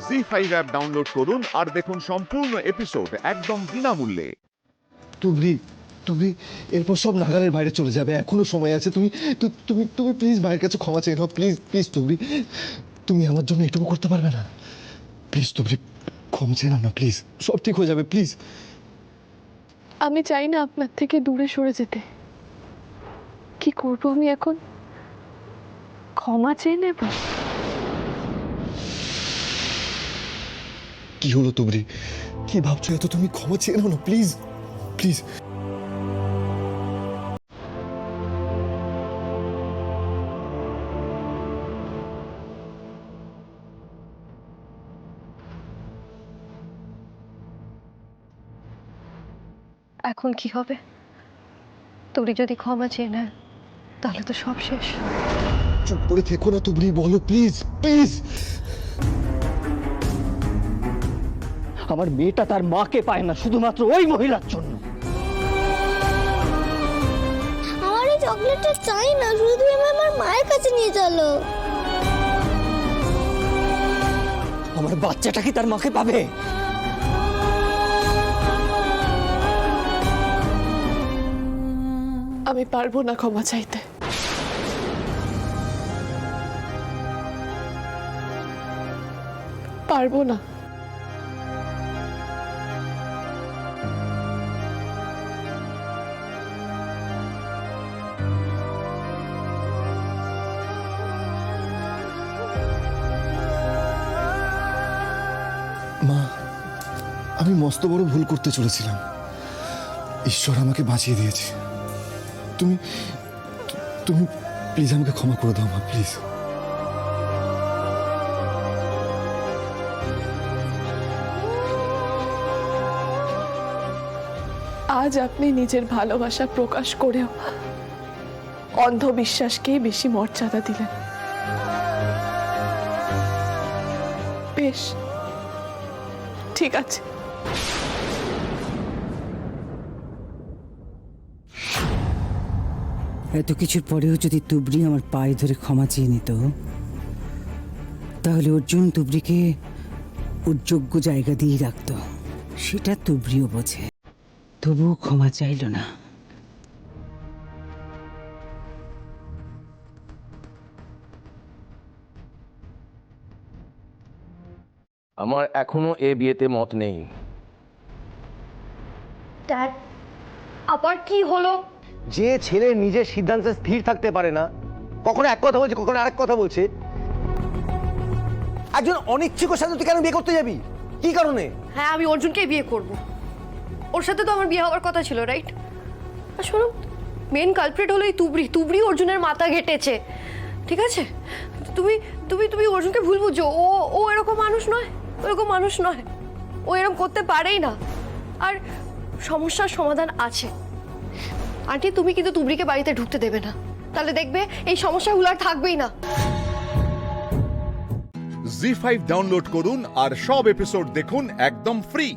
ZEE5 app download করুন আর দেখুন সম্পূর্ণ এপিসোড একদম বিনামূল্যে। তুমি তুমি এরপর সব নাগালের বাইরে চলে যাবে, এখনো সময় আছে। তুমি তুমি তুমি প্লিজ মায়ের কাছে ক্ষমা চেয়ে নাও, প্লিজ প্লিজ। তুমি তুমি আমার জন্য এটুকু করতে পারবে না? প্লিজ তুমি ক্ষমা চেয়ে নাও না, প্লিজ। সব ঠিক হয়ে যাবে, প্লিজ। আমি চাই না আপনার থেকে দূরে সরে যেতে। কি করব আমি এখন? ক্ষমা চেয়ে নেব? কি হলো তুমি? কি ভাবছো এত? তুমি ক্ষমা চেয়ে নাও না, প্লিজ প্লিজ। এখন কি হবে? তুই যদি ক্ষমা চেয়ে নেয় তাহলে তো সব শেষ। চুপ করে থেকো না, তুমি বলো প্লিজ প্লিজ। আমার মেয়েটা তার মাকে পায় না শুধুমাত্র ওই মহিলার জন্য। আমার এই চকলেটটা চাই না, শুধু তুমি আমায় আমার মায়ের কাছে নিয়ে চলো। আমার বাচ্চাটা কি তার মাকে পাবে? আমি পারবো না ক্ষমা চাইতে। পারবো না। মা, আমি মস্ত বড় ভুল করতে চলেছিলাম। ঈশ্বর আমাকে বাঁচিয়ে দিয়েছে। তুমি তুমি প্লিজ আমাকে ক্ষমা করে দাও মা, প্লিজ। আজ আপনি নিজের ভালোবাসা প্রকাশ করেও অন্ধবিশ্বাসকেই বেশি মর্যাদা দিলেন। বেশ, ঠিক আছে। এত কিছুর পরেও যদি তুবড়ি আমার পায়ে ধরে ক্ষমা চেয়ে নিত, তাহলে অর্জুন তুবড়িকে ওর যোগ্য জায়গা দিয়ে রাখত। সেটা তুবড়িও বোঝে, তবুও ক্ষমা চাইল না। আমার এখনো এ বিয়েতে মত নেই। ড্যাড, আবার কি হলো? যে ছেলে নিজের সিদ্ধান্তে স্থির থাকতে পারে না, কখনো এক কথা বলছে কখনো আরেক কথা বলছে, একজন অনিচ্ছুকের সাথে তুই কেন বিয়ে করতে যাবি? কি কারণে? হ্যাঁ, আমি অর্জুনকেই বিয়ে করব। ওর সাথে তো আমার বিয়ে হওয়ার কথা ছিল, রাইট? আর শোনো, মেন কালপ্রিট হলো এই তুবড়ি। তুবড়ি অর্জুনের মাথা ঘেটেছে, ঠিক আছে? তুমি তুমি তুমি অর্জুনকে ভুল বুঝছো। ও ও এরকম মানুষ নয়, ওরকম মানুষ নয়। ও এরকম করতে পারেই না। আর সমস্যার সমাধান আছে। আন্টি, তুমি কিন্তু তুবড়িকে বাড়িতে ঢুকতে দেবে না, তাহলে দেখবে এই সমস্যাগুলো আর থাকবেই না। জি5 ডাউনলোড করুন আর সব এপিসোড দেখুন একদম ফ্রি।